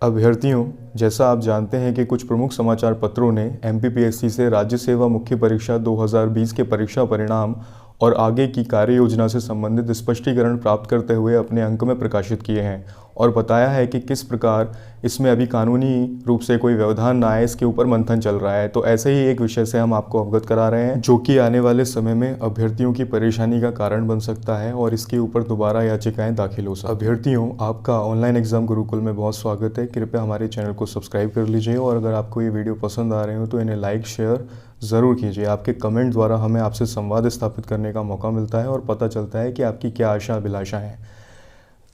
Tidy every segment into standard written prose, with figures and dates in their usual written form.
अभ्यर्थियों, जैसा आप जानते हैं कि कुछ प्रमुख समाचार पत्रों ने एमपीपीएससी से राज्य सेवा मुख्य परीक्षा 2020 के परीक्षा परिणाम और आगे की कार्य योजना से संबंधित स्पष्टीकरण प्राप्त करते हुए अपने अंक में प्रकाशित किए हैं और बताया है कि किस प्रकार इसमें अभी कानूनी रूप से कोई व्यवधान ना आए, इसके ऊपर मंथन चल रहा है। तो ऐसे ही एक विषय से हम आपको अवगत करा रहे हैं जो कि आने वाले समय में अभ्यर्थियों की परेशानी का कारण बन सकता है और इसके ऊपर दोबारा याचिकाएं दाखिल हो सकती हैं। अभ्यर्थियों, आपका ऑनलाइन एग्जाम गुरुकुल में बहुत स्वागत है। कृपया हमारे चैनल को सब्सक्राइब कर लीजिए और अगर आपको ये वीडियो पसंद आ रहे हो तो इन्हें लाइक शेयर ज़रूर कीजिए। आपके कमेंट द्वारा हमें आपसे संवाद स्थापित करने का मौका मिलता है और पता चलता है कि आपकी क्या आशा अभिलाषा है।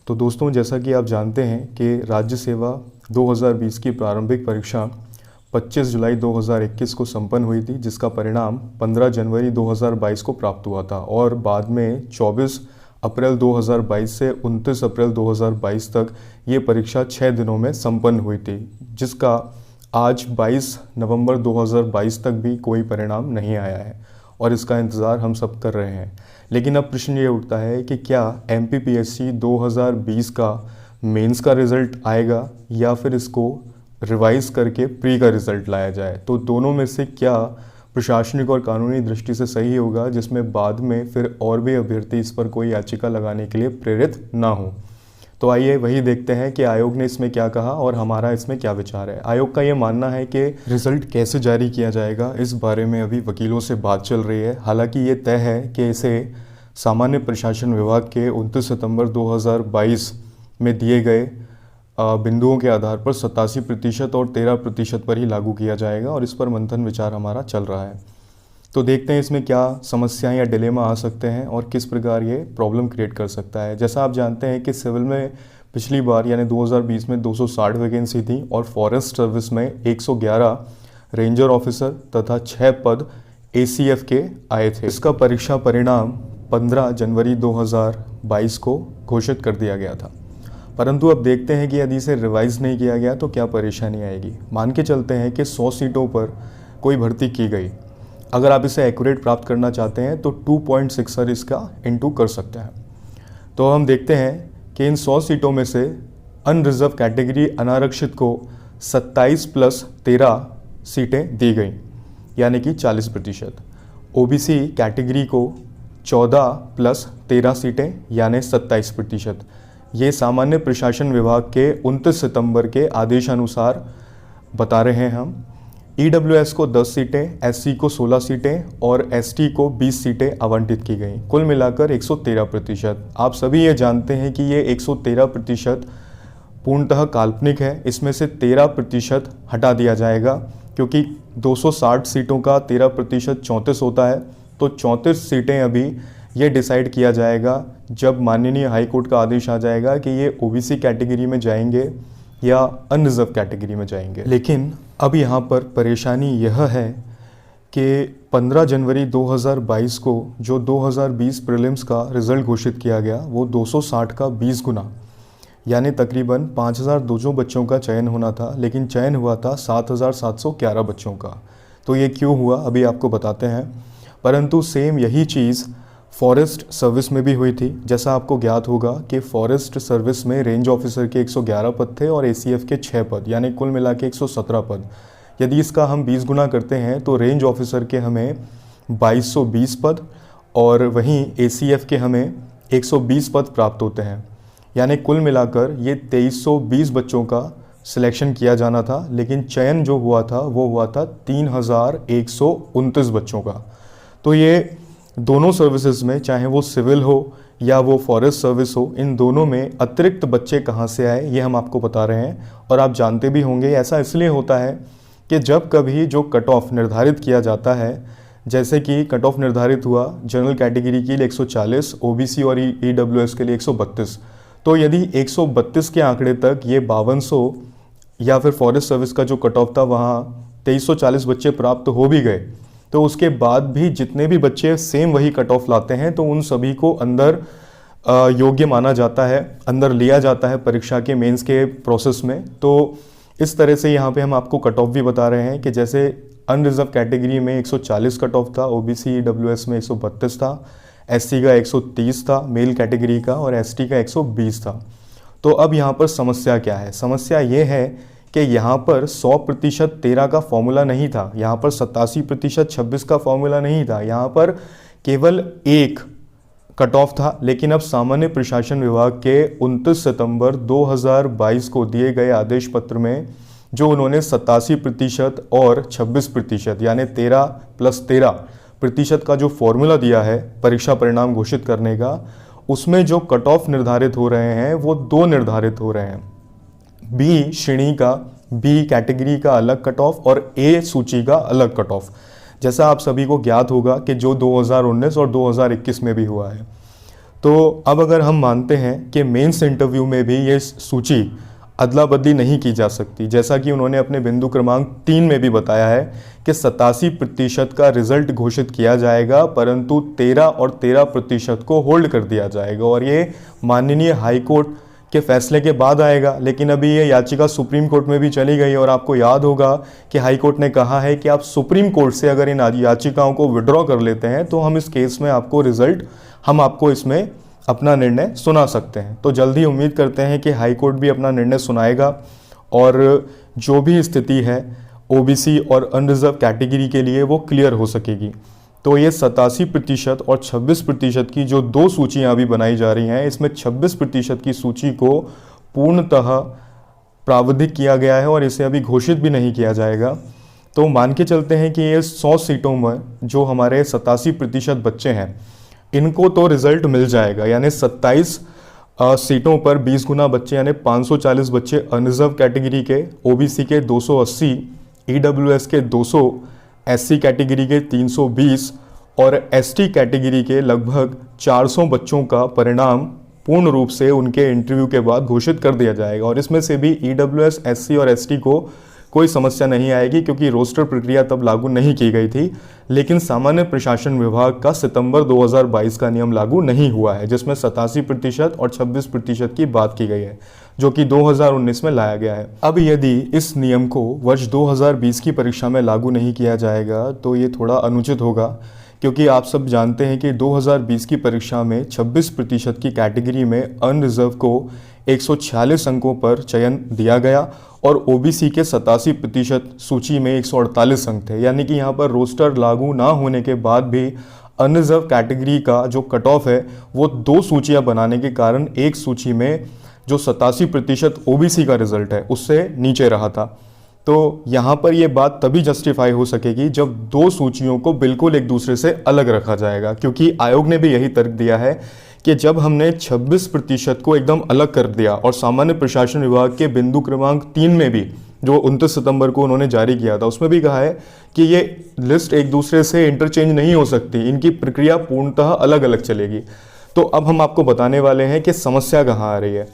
तो दोस्तों, जैसा कि आप जानते हैं कि राज्य सेवा 2020 की प्रारंभिक परीक्षा 25 जुलाई 2021 को संपन्न हुई थी, जिसका परिणाम 15 जनवरी 2022 को प्राप्त हुआ था और बाद में 24 अप्रैल 2022 से 29 अप्रैल 2022 तक ये परीक्षा 6 दिनों में संपन्न हुई थी, जिसका आज 22 नवंबर 2022 तक भी कोई परिणाम नहीं आया है और इसका इंतज़ार हम सब कर रहे हैं। लेकिन अब प्रश्न ये उठता है कि क्या एमपीपीएससी 2020 का मेंस का रिज़ल्ट आएगा या फिर इसको रिवाइज़ करके प्री का रिज़ल्ट लाया जाए। तो दोनों में से क्या प्रशासनिक और कानूनी दृष्टि से सही होगा, जिसमें बाद में फिर और भी अभ्यर्थी इस पर कोई याचिका लगाने के लिए प्रेरित ना हो। तो आइए वही देखते हैं कि आयोग ने इसमें क्या कहा और हमारा इसमें क्या विचार है। आयोग का ये मानना है कि रिज़ल्ट कैसे जारी किया जाएगा, इस बारे में अभी वकीलों से बात चल रही है। हालांकि ये तय है कि इसे सामान्य प्रशासन विभाग के 29 सितंबर 2022 में दिए गए बिंदुओं के आधार पर 87% और 13% पर ही लागू किया जाएगा और इस पर मंथन विचार हमारा चल रहा है। तो देखते हैं इसमें क्या समस्याएं या डिलेमा आ सकते हैं और किस प्रकार ये प्रॉब्लम क्रिएट कर सकता है। जैसा आप जानते हैं कि सिविल में पिछली बार यानी 2020 में 260 वैकेंसी थी और फॉरेस्ट सर्विस में 111 रेंजर ऑफिसर तथा 6 पद एसीएफ के आए थे। इसका परीक्षा परिणाम 15 जनवरी 2022 को घोषित कर दिया गया था, परंतु अब देखते हैं कि यदि इसे रिवाइज़ नहीं किया गया तो क्या परेशानी आएगी। मान के चलते हैं कि 100 सीटों पर कोई भर्ती की गई। अगर आप इसे एक्यूरेट प्राप्त करना चाहते हैं तो 2.6 सर इसका इनटू कर सकते हैं। तो हम देखते हैं कि इन 100 सीटों में से अनरिजर्व कैटेगरी अनारक्षित को 27 प्लस 13 सीटें दी गई, यानी कि 40%। ओबीसी कैटेगरी को 14 प्लस 13 सीटें यानी 27%। ये सामान्य प्रशासन विभाग के 29 सितंबर के आदेशानुसार बता रहे हैं हम। ईडब्ल्यूएस को 10 सीटें, एससी को 16 सीटें और एसटी को 20 सीटें आवंटित की गई। कुल मिलाकर 113%। आप सभी ये जानते हैं कि ये 113% पूर्णतः काल्पनिक है। इसमें से 13% हटा दिया जाएगा क्योंकि 260 सीटों का 13% 34 होता है। तो 34 सीटें अभी ये डिसाइड किया जाएगा जब माननीय हाई कोर्ट का आदेश आ जाएगा कि ये ओबीसी कैटेगरी में जाएंगे या अनरिजर्व कैटेगरी में जाएंगे। लेकिन अब यहाँ पर परेशानी यह है कि 15 जनवरी 2022 को जो 2020 प्रीलिम्स का रिज़ल्ट घोषित किया गया वो 260 का 20 गुना यानी तकरीबन 5200 बच्चों का चयन होना था, लेकिन चयन हुआ था 7711 बच्चों का। तो ये क्यों हुआ अभी आपको बताते हैं। परंतु सेम यही चीज़ फॉरेस्ट सर्विस में भी हुई थी। जैसा आपको ज्ञात होगा कि फॉरेस्ट सर्विस में रेंज ऑफिसर के 111 पद थे और एसीएफ के 6 पद यानी कुल मिला के 117 पद। यदि इसका हम 20 गुना करते हैं तो रेंज ऑफिसर के हमें 2220 पद और वहीं एसीएफ के हमें 120 पद प्राप्त होते हैं। यानी कुल मिलाकर ये 2320 बच्चों का सिलेक्शन किया जाना था, लेकिन चयन जो हुआ था वो हुआ था 3129 बच्चों का। तो ये दोनों सर्विसेज में, चाहे वो सिविल हो या वो फॉरेस्ट सर्विस हो, इन दोनों में अतिरिक्त बच्चे कहाँ से आए ये हम आपको बता रहे हैं। और आप जानते भी होंगे ऐसा इसलिए होता है कि जब कभी जो कट ऑफ निर्धारित किया जाता है, जैसे कि कट ऑफ निर्धारित हुआ जनरल कैटेगरी के लिए 140, ओबीसी और ईडब्ल्यूएस के लिए 132, तो यदि 132 के आंकड़े तक ये 5200 या फिर फॉरेस्ट सर्विस का जो कट ऑफ था वहाँ 2340 बच्चे प्राप्त हो भी गए, तो उसके बाद भी जितने भी बच्चे सेम वही कट ऑफ लाते हैं तो उन सभी को अंदर योग्य माना जाता है, अंदर लिया जाता है परीक्षा के मेंस के प्रोसेस में। तो इस तरह से यहाँ पे हम आपको कट ऑफ भी बता रहे हैं कि जैसे अनरिजर्व कैटेगरी में 140 कट ऑफ था, ओबीसी ईडब्ल्यूएस में 132 था, एससी का 130 था मेल कैटेगरी का और एसटी का 120 था। तो अब यहाँ पर समस्या क्या है? समस्या ये है कि यहाँ पर 100% 13 का फॉर्मूला नहीं था, यहाँ पर 87% 26 का फॉर्मूला नहीं था, यहाँ पर केवल एक कट ऑफ था। लेकिन अब सामान्य प्रशासन विभाग के 29 सितंबर 2022 को दिए गए आदेश पत्र में जो उन्होंने 87% और 26% यानी 13+13% का जो फॉर्मूला दिया है परीक्षा परिणाम घोषित करने का, उसमें जो कट ऑफ निर्धारित हो रहे हैं वो दो निर्धारित हो रहे हैं। बी श्रेणी का, बी कैटेगरी का अलग कट ऑफ और ए सूची का अलग कट ऑफ, जैसा आप सभी को ज्ञात होगा कि जो 2019 और 2021 में भी हुआ है। तो अब अगर हम मानते हैं कि मेंस इंटरव्यू में भी ये सूची अदला बदली नहीं की जा सकती, जैसा कि उन्होंने अपने बिंदु क्रमांक 3 में भी बताया है कि 87% का रिजल्ट घोषित किया जाएगा, परंतु 13 और 13% को होल्ड कर दिया जाएगा और ये माननीय हाई कोर्ट के फैसले के बाद आएगा। लेकिन अभी ये याचिका सुप्रीम कोर्ट में भी चली गई और आपको याद होगा कि हाई कोर्ट ने कहा है कि आप सुप्रीम कोर्ट से अगर इन याचिकाओं को विड्रॉ कर लेते हैं तो हम इस केस में आपको इसमें अपना निर्णय सुना सकते हैं। तो जल्दी उम्मीद करते हैं कि हाई कोर्ट भी अपना निर्णय सुनाएगा और जो भी स्थिति है ओबीसी और अनरिजर्व कैटेगरी के लिए वो क्लियर हो सकेगी। तो ये 87% और 26% की जो दो सूचियां अभी बनाई जा रही हैं, इसमें 26% की सूची को पूर्णतः प्रावधानिक किया गया है और इसे अभी घोषित भी नहीं किया जाएगा। तो मान के चलते हैं कि ये 100 सीटों में जो हमारे 87% बच्चे हैं इनको तो रिजल्ट मिल जाएगा, यानी 27 सीटों पर 20 गुना बच्चे यानी 540 बच्चे अनरिजर्व कैटेगरी के, ओबीसी के 280, ईडब्ल्यूएस के 200, एससी कैटेगरी के 320 और एसटी कैटेगरी के लगभग 400 बच्चों का परिणाम पूर्ण रूप से उनके इंटरव्यू के बाद घोषित कर दिया जाएगा। और इसमें से भी ईडब्ल्यूएस, एससी और एसटी को कोई समस्या नहीं आएगी क्योंकि रोस्टर प्रक्रिया तब लागू नहीं की गई थी। लेकिन सामान्य प्रशासन विभाग का सितंबर 2022 का नियम लागू नहीं हुआ है, जिसमें 87% और 26% की बात की गई है, जो कि 2019 में लाया गया है। अब यदि इस नियम को वर्ष 2020 की परीक्षा में लागू नहीं किया जाएगा तो ये थोड़ा अनुचित होगा, क्योंकि आप सब जानते हैं कि 2020 की परीक्षा में 26% की कैटेगरी में अनरिजर्व को 146 अंकों पर चयन दिया गया और ओबीसी के 87% सूची में 148 अंक थे। यानी कि यहाँ पर रोस्टर लागू ना होने के बाद भी अनरिजर्व कैटेगरी का जो कट ऑफ है वो दो सूचियाँ बनाने के कारण एक सूची में जो 87% ओबीसी का रिजल्ट है उससे नीचे रहा था। तो यहाँ पर ये बात तभी जस्टिफाई हो सकेगी जब दो सूचियों को बिल्कुल एक दूसरे से अलग रखा जाएगा, क्योंकि आयोग ने भी यही तर्क दिया है कि जब हमने 26% को एकदम अलग कर दिया और सामान्य प्रशासन विभाग के बिंदु क्रमांक 3 में भी जो 29 सितंबर को उन्होंने जारी किया था उसमें भी कहा है कि ये लिस्ट एक दूसरे से इंटरचेंज नहीं हो सकती, इनकी प्रक्रिया पूर्णतः अलग अलग चलेगी। तो अब हम आपको बताने वाले हैं कि समस्या कहाँ आ रही है।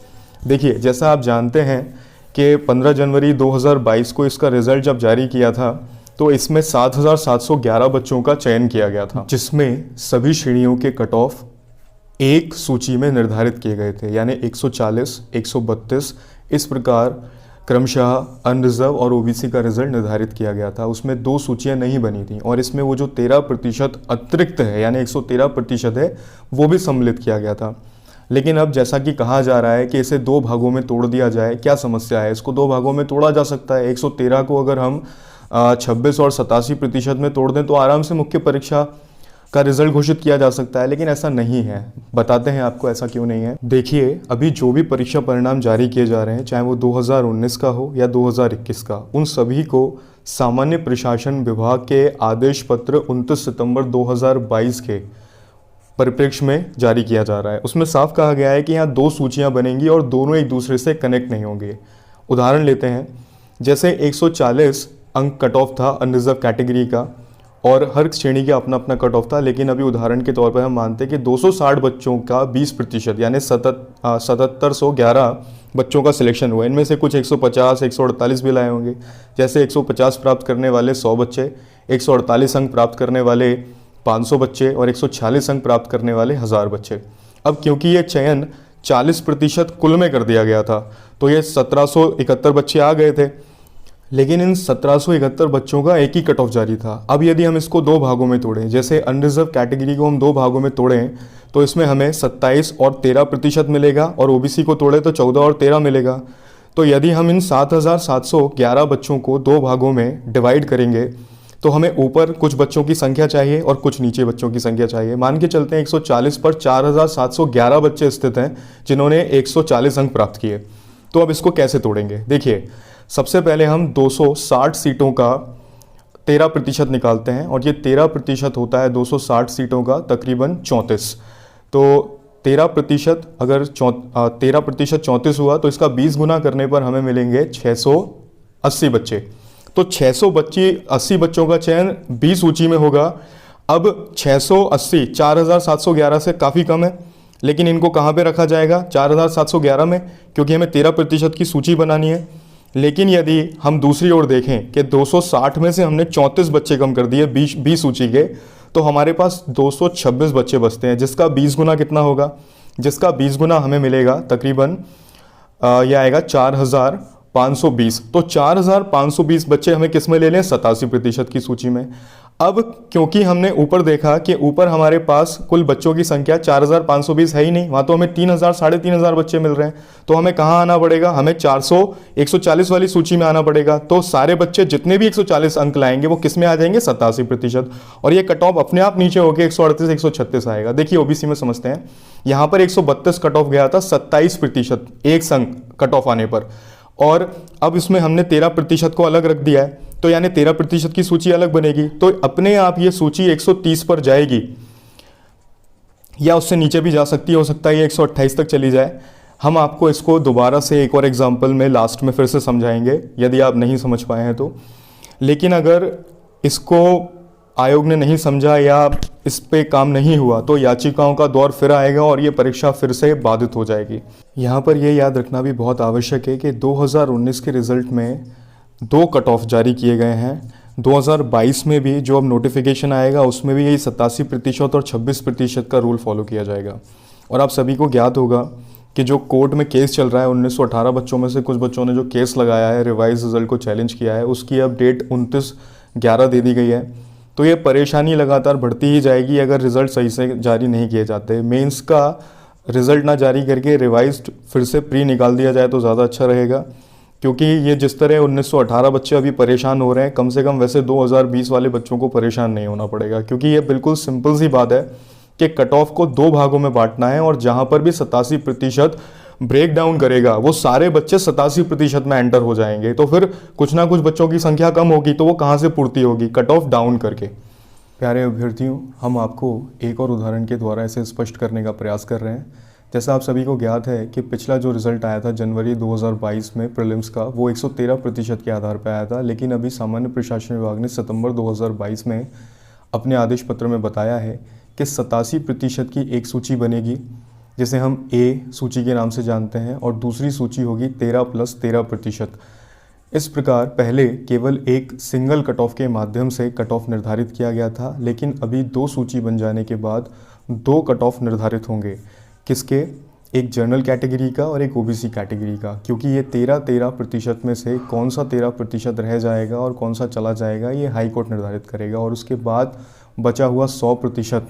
देखिए, जैसा आप जानते हैं कि 15 जनवरी 2022 को इसका रिजल्ट जब जारी किया था तो इसमें 7,711 बच्चों का चयन किया गया था, जिसमें सभी श्रेणियों के कट ऑफ एक सूची में निर्धारित किए गए थे, यानी 140, 132 इस प्रकार क्रमशः अनरिजर्व और ओबीसी का रिजल्ट निर्धारित किया गया था। उसमें दो सूचियां नहीं बनी थी और इसमें वो जो 13% अतिरिक्त है यानी 113% है वो भी सम्मिलित किया गया था। लेकिन अब जैसा कि कहा जा रहा है कि इसे दो भागों में तोड़ दिया जाए, क्या समस्या है? इसको दो भागों में तोड़ा जा सकता है। 113 को अगर हम 26 और 87% में तोड़ दें तो आराम से मुख्य परीक्षा का रिजल्ट घोषित किया जा सकता है, लेकिन ऐसा नहीं है। बताते हैं आपको ऐसा क्यों नहीं है। देखिए, अभी जो भी परीक्षा परिणाम जारी किए जा रहे हैं, चाहे वो 2019 का हो या 2021 का, उन सभी को सामान्य प्रशासन विभाग के आदेश पत्र 29 सितंबर 2022 के परिप्रेक्ष्य में जारी किया जा रहा है। उसमें साफ कहा गया है कि यहाँ दो सूचियाँ बनेंगी और दोनों एक दूसरे से कनेक्ट नहीं होंगे। उदाहरण लेते हैं, जैसे 140 अंक कट ऑफ था अनरिजर्व कैटेगरी का और हर श्रेणी का अपना अपना कट ऑफ था, लेकिन अभी उदाहरण के तौर पर हम मानते हैं कि 260 बच्चों का 20% यानी 7711 बच्चों का सिलेक्शन हुआ। इनमें से कुछ 150, 148 भी लाए होंगे। जैसे 150 प्राप्त करने वाले 100 बच्चे, 148 अंक प्राप्त करने वाले 500 बच्चे और 146 अंक प्राप्त करने वाले 1000 बच्चे। अब क्योंकि ये चयन 40% कुल में कर दिया गया था तो ये 1771 बच्चे आ गए थे, लेकिन इन 1771 बच्चों का एक ही कट ऑफ जारी था। अब यदि हम इसको दो भागों में तोड़ें, जैसे अनरिजर्व कैटेगरी को हम दो भागों में तोड़ें तो इसमें हमें 27 और 13% मिलेगा, और ओबीसी को तोड़े तो 14 और 13 मिलेगा। तो यदि हम इन 7,711 बच्चों को दो भागों में डिवाइड करेंगे तो हमें ऊपर कुछ बच्चों की संख्या चाहिए और कुछ नीचे बच्चों की संख्या चाहिए। मान के चलते हैं 140 पर 4,711 बच्चे स्थित हैं जिन्होंने 140 अंक प्राप्त किए। तो अब इसको कैसे तोड़ेंगे? देखिए, सबसे पहले हम 260 सीटों का 13% निकालते हैं, और ये 13% होता है 260 सीटों का तकरीबन 34। तो 13%, अगर 13% 34 हुआ तो इसका 20 गुना करने पर हमें मिलेंगे 680 बच्चे। तो 680 बच्चों का चयन 20 सूची में होगा। अब 680 4,711 से काफ़ी कम है, लेकिन इनको कहाँ पे रखा जाएगा? 4,711 में, क्योंकि हमें 13% की सूची बनानी है। लेकिन यदि हम दूसरी ओर देखें कि 260 में से हमने 34 बच्चे कम कर दिए 20 सूची के, तो हमारे पास 226 बच्चे बचते हैं, जिसका 20 गुना कितना होगा? जिसका 20 गुना हमें मिलेगा तकरीबन यह आएगा 4,520। तो 4,520 बच्चे हमें किस में ले लें? 87% की सूची में। अब क्योंकि हमने ऊपर देखा कि ऊपर हमारे पास कुल बच्चों की संख्या 4,520 है ही नहीं, वहाँ तो हमें 3,000 3,500 बच्चे मिल रहे हैं। तो हमें कहाँ आना पड़ेगा? हमें 140 वाली सूची में आना पड़ेगा। तो सारे बच्चे जितने भी 140 अंक लाएंगे वो किस में आ जाएंगे? 87%। और ये कट ऑफ अपने आप नीचे होकर 138 136 आएगा। देखिए ओबीसी में समझते हैं, यहाँ पर 132 कट ऑफ गया था, 27% एक अंक कट ऑफ आने पर, और अब इसमें हमने 13% को अलग रख दिया है, तो यानी 13% की सूची अलग बनेगी। तो अपने आप ये सूची 130 पर जाएगी, या उससे नीचे भी जा सकती है, हो सकता है ये 128 तक चली जाए। हम आपको इसको दोबारा से एक और एग्जाम्पल में लास्ट में फिर से समझाएंगे यदि आप नहीं समझ पाए हैं तो। लेकिन अगर इसको आयोग ने नहीं समझा या इस पे काम नहीं हुआ तो याचिकाओं का दौर फिर आएगा और ये परीक्षा फिर से बाधित हो जाएगी। यहाँ पर ये याद रखना भी बहुत आवश्यक है कि 2019 के रिज़ल्ट में 2 कट ऑफ जारी किए गए हैं। 2022 में भी जो अब नोटिफिकेशन आएगा उसमें भी यही 87% और 26% का रूल फॉलो किया जाएगा। और आप सभी को ज्ञात होगा कि जो कोर्ट में केस चल रहा है, 1918 बच्चों में से कुछ बच्चों ने जो केस लगाया है, रिवाइज रिजल्ट को चैलेंज किया है, उसकी अब डेट 29/11 दे दी गई है। तो ये परेशानी लगातार बढ़ती ही जाएगी अगर रिज़ल्ट सही से जारी नहीं किए जाते। मेंस का रिज़ल्ट ना जारी करके रिवाइज्ड फिर से प्री निकाल दिया जाए तो ज़्यादा अच्छा रहेगा, क्योंकि ये जिस तरह 1918 बच्चे अभी परेशान हो रहे हैं, कम से कम वैसे 2020 वाले बच्चों को परेशान नहीं होना पड़ेगा। क्योंकि ये बिल्कुल सिंपल सी बात है कि कट ऑफ को 2 भागों में बांटना है, और जहाँ पर भी 87% ब्रेक डाउन करेगा वो सारे बच्चे 87% में एंटर हो जाएंगे। तो फिर कुछ ना कुछ बच्चों की संख्या कम होगी तो वो कहाँ से पूर्ति होगी? कट ऑफ डाउन करके। प्यारे अभ्यर्थियों, हम आपको एक और उदाहरण के द्वारा इसे स्पष्ट करने का प्रयास कर रहे हैं। जैसा आप सभी को ज्ञात है कि पिछला जो रिज़ल्ट आया था जनवरी 2022 में प्रीलिम्स का, वो 113% के आधार पर आया था। लेकिन अभी सामान्य प्रशासन विभाग ने सितंबर 2022 में अपने आदेश पत्र में बताया है कि 87% की एक सूची बनेगी, जिसे हम ए सूची के नाम से जानते हैं, और दूसरी सूची होगी 13 + 13%। इस प्रकार पहले केवल एक सिंगल कट ऑफ के माध्यम से कट ऑफ निर्धारित किया गया था, लेकिन अभी 2 सूची बन जाने के बाद 2 कट ऑफ निर्धारित होंगे। किसके? एक जनरल कैटेगरी का और एक ओबीसी कैटेगरी का। क्योंकि ये 13% में से कौन सा 13% रह जाएगा और कौन सा चला जाएगा ये हाई कोर्ट निर्धारित करेगा, और उसके बाद बचा हुआ 100%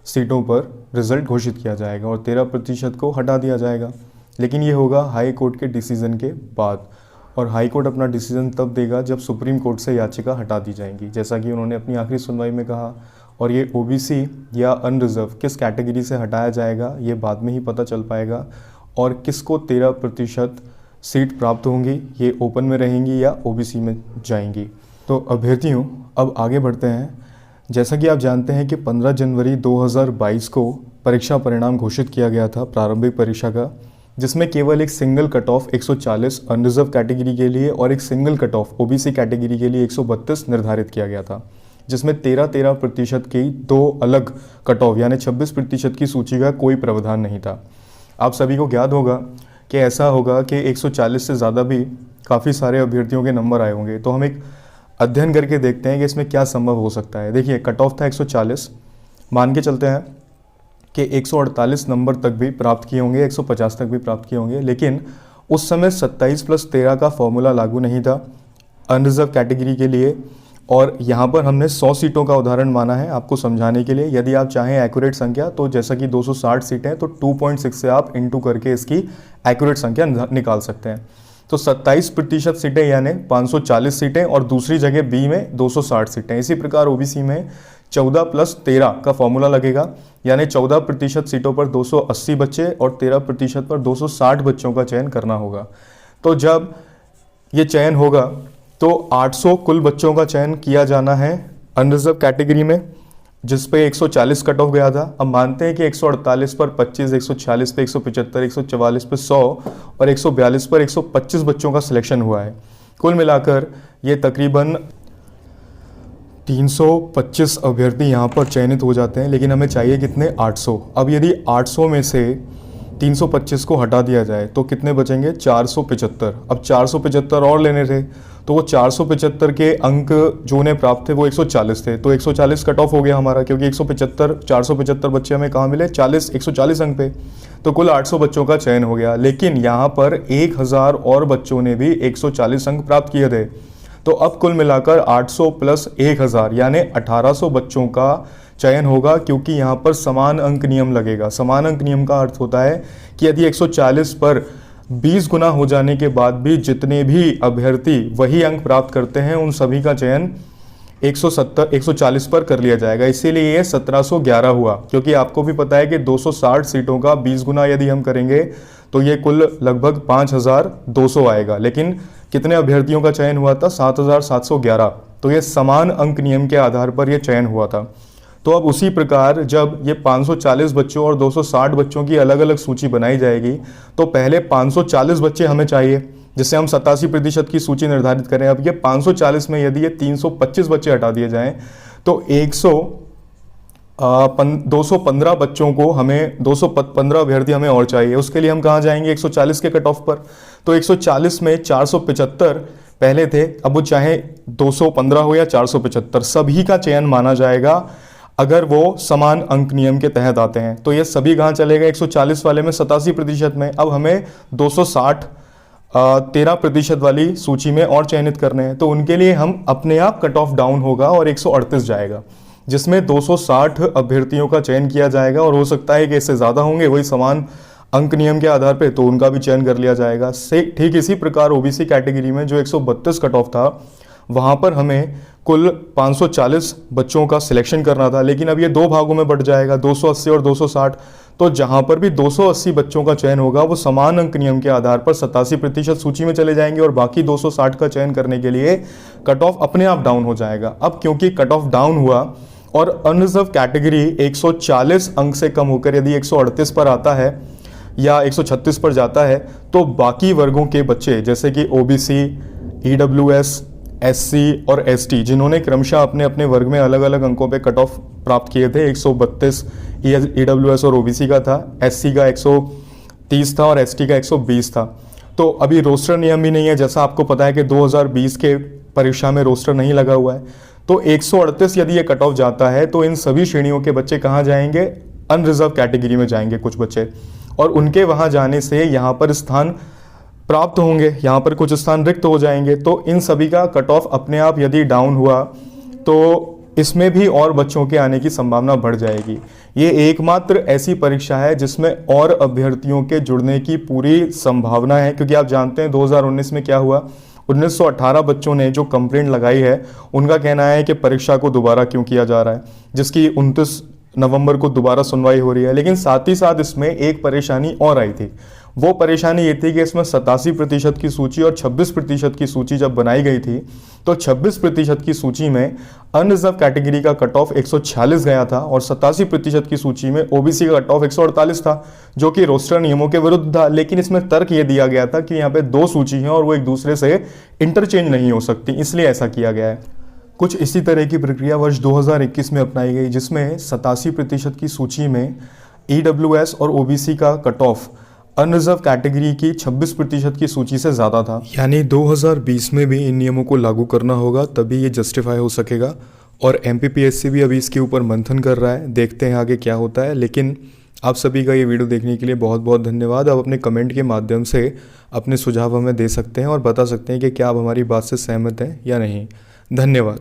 सीटों पर रिज़ल्ट घोषित किया जाएगा और 13% को हटा दिया जाएगा। लेकिन ये होगा हाई कोर्ट के डिसीज़न के बाद, और हाई कोर्ट अपना डिसीज़न तब देगा जब सुप्रीम कोर्ट से याचिका हटा दी जाएगी, जैसा कि उन्होंने अपनी आखिरी सुनवाई में कहा। और ये ओबीसी या अनरिजर्व किस कैटेगरी से हटाया जाएगा ये बाद में ही पता चल पाएगा, और किसको 13% सीट प्राप्त होंगी, ये ओपन में रहेंगी या ओबीसी में जाएंगी। तो अभ्यर्थियों, अब आगे बढ़ते हैं। जैसा कि आप जानते हैं कि 15 जनवरी 2022 को परीक्षा परिणाम घोषित किया गया था प्रारंभिक परीक्षा का, जिसमें केवल एक single cut off 140 unreserved category के लिए और एक single cut off OBC category के लिए 132 निर्धारित किया गया था, जिसमें 13% की 2 अलग कट ऑफ यानी 26% की सूची का कोई प्रावधान नहीं था। आप सभी को ज्ञात होगा कि ऐसा होगा कि 140 से ज़्यादा भी काफ़ी सारे अभ्यर्थियों के नंबर आए होंगे। तो हम एक अध्ययन करके देखते हैं कि इसमें क्या संभव हो सकता है। देखिए, कट ऑफ था 140, मान के चलते हैं कि 148 नंबर तक भी प्राप्त किए होंगे, 150 तक भी प्राप्त किए होंगे। लेकिन उस समय 27 + 13 का फॉर्मूला लागू नहीं था अनरिजर्व कैटेगरी के लिए, और यहाँ पर हमने 100 सीटों का उदाहरण माना है आपको समझाने के लिए। यदि आप चाहें एक्यूरेट संख्या तो जैसा कि 260 सीटें हैं तो 2.6 से आप इंटू करके इसकी एक्यूरेट संख्या निकाल सकते हैं। तो 27% सीटें यानी 540 सीटें और दूसरी जगह बी में 260 सीटें। इसी प्रकार ओबीसी में 14 + 13 का फॉर्मूला लगेगा, यानी 14% सीटों पर 280 बच्चे और 13% पर 260 बच्चों का चयन करना होगा। तो जब ये चयन होगा तो 800 कुल बच्चों का चयन किया जाना है अनरिजर्व कैटेगरी में, जिस पे 140 कट ऑफ गया था। अब मानते हैं कि 148 पर 25, 146 पे 175, 144 पे 100 और 142 पर 125 बच्चों का सिलेक्शन हुआ है। कुल मिलाकर ये तकरीबन 325 अभ्यर्थी यहाँ पर चयनित हो जाते हैं, लेकिन हमें चाहिए कितने? 800। अब यदि 800 में से 325 को हटा दिया जाए तो कितने बचेंगे? 475। अब 475 और लेने थे तो वो 475 के अंक जो उन्हें प्राप्त थे वो 140 थे, तो 140 कट ऑफ हो गया हमारा, क्योंकि 475 बच्चे हमें कहाँ मिले? 140 अंक पे। तो कुल 800 बच्चों का चयन हो गया, लेकिन यहाँ पर 1000 और बच्चों ने भी 140 अंक प्राप्त किए थे। तो अब कुल मिलाकर 800 + 1000 यानी 1800 बच्चों का चयन होगा, क्योंकि यहाँ पर समान अंक नियम लगेगा। समान अंक नियम का अर्थ होता है कि यदि 140 पर 20 गुना हो जाने के बाद भी जितने भी अभ्यर्थी वही अंक प्राप्त करते हैं उन सभी का चयन 140 पर कर लिया जाएगा। इसीलिए ये 1711 हुआ, क्योंकि आपको भी पता है कि 260 सीटों का 20 गुना यदि हम करेंगे तो ये कुल लगभग 5200 आएगा, लेकिन कितने अभ्यर्थियों का चयन हुआ था? 7711। तो ये समान अंक नियम के आधार पर यह चयन हुआ था। तो अब उसी प्रकार जब ये 540 बच्चों और 260 बच्चों की अलग अलग सूची बनाई जाएगी तो पहले 540 बच्चे हमें चाहिए, जिससे हम 87% की सूची निर्धारित करें। अब ये 540 में यदि ये 325 बच्चे हटा दिए जाएं तो 215 बच्चों को हमें 215 अभ्यर्थी हमें और चाहिए। उसके लिए हम कहाँ जाएंगे? 140 के कट ऑफ पर। तो 140 में 475 पहले थे, अब वो चाहे 215 हो या 475 सभी का चयन माना जाएगा अगर वो समान अंक नियम के तहत आते हैं। तो ये सभी कहाँ चलेगा? 140 वाले में 87% में। अब हमें 260 13% वाली सूची में और चयनित करने हैं, तो उनके लिए हम अपने आप कट ऑफ डाउन होगा और 138 जाएगा, जिसमें 260 अभ्यर्थियों का चयन किया जाएगा और हो सकता है कि इससे ज़्यादा होंगे वही समान अंक नियम के आधार पे, तो उनका भी चयन कर लिया जाएगा। ठीक इसी प्रकार ओबीसी कैटेगरी में जो 132 कट ऑफ था वहाँ पर हमें कुल 540 बच्चों का सिलेक्शन करना था, लेकिन अब ये दो भागों में बढ़ जाएगा, 280 और 260। तो जहाँ पर भी 280 बच्चों का चयन होगा वो समान अंक नियम के आधार पर 87% सूची में चले जाएंगे और बाकी 260 का चयन करने के लिए कट ऑफ अपने आप डाउन हो जाएगा। अब क्योंकि कट ऑफ डाउन हुआ और अनरिजर्व कैटेगरी 140 अंक से कम होकर यदि 138 पर आता है या 136 पर जाता है तो बाकी वर्गों के बच्चे जैसे कि ओबीसी, ईडब्ल्यूएस, एससी और एसटी जिन्होंने क्रमशः अपने अपने वर्ग में अलग अलग अंकों पे कट ऑफ प्राप्त किए थे, 132 ईडब्ल्यूएस और ओबीसी का था, एससी का 130 था और एसटी का 120 था। तो अभी रोस्टर नियम भी नहीं है, जैसा आपको पता है कि 2020 के परीक्षा में रोस्टर नहीं लगा हुआ है। तो 138 यदि ये कट ऑफ जाता है तो इन सभी श्रेणियों के बच्चे कहाँ जाएंगे? अनरिजर्व कैटेगरी में जाएंगे कुछ बच्चे, और उनके वहाँ जाने से यहाँ पर स्थान प्राप्त होंगे, यहाँ पर कुछ स्थान रिक्त हो जाएंगे। तो इन सभी का कट ऑफ अपने आप यदि डाउन हुआ तो इसमें भी और बच्चों के आने की संभावना बढ़ जाएगी। ये एकमात्र ऐसी परीक्षा है जिसमें और अभ्यर्थियों के जुड़ने की पूरी संभावना है, क्योंकि आप जानते हैं 2019 में क्या हुआ। 1918 बच्चों ने जो कंप्लेंट लगाई है उनका कहना है कि परीक्षा को दोबारा क्यों किया जा रहा है, जिसकी 29 नवंबर को दोबारा सुनवाई हो रही है। लेकिन साथ ही साथ इसमें एक परेशानी और आई थी। वो परेशानी ये थी कि इसमें 87% की सूची और 26% की सूची जब बनाई गई थी तो 26% की सूची में अनरिजर्व कैटेगरी का कट ऑफ 146 गया था और 87% की सूची में ओबीसी का कट ऑफ 148 था, जो कि रोस्टर नियमों के विरुद्ध था। लेकिन इसमें तर्क ये दिया गया था कि यहाँ पे दो सूची हैं और वो एक दूसरे से इंटरचेंज नहीं हो सकती, इसलिए ऐसा किया गया है। कुछ इसी तरह की प्रक्रिया वर्ष 2021 में अपनाई गई, जिसमें 87% की सूची में ईडब्ल्यूएस और ओबीसी का कट ऑफ अनरिजर्व कैटेगरी की 26% की सूची से ज़्यादा था। यानी 2020 में भी इन नियमों को लागू करना होगा, तभी ये जस्टिफाई हो सकेगा। और एमपीपीएससी भी अभी इसके ऊपर मंथन कर रहा है, देखते हैं आगे क्या होता है। लेकिन आप सभी का ये वीडियो देखने के लिए बहुत बहुत धन्यवाद। आप अपने कमेंट के माध्यम से अपने सुझाव हमें दे सकते हैं और बता सकते हैं कि क्या आप हमारी बात से सहमत हैं या नहीं। धन्यवाद।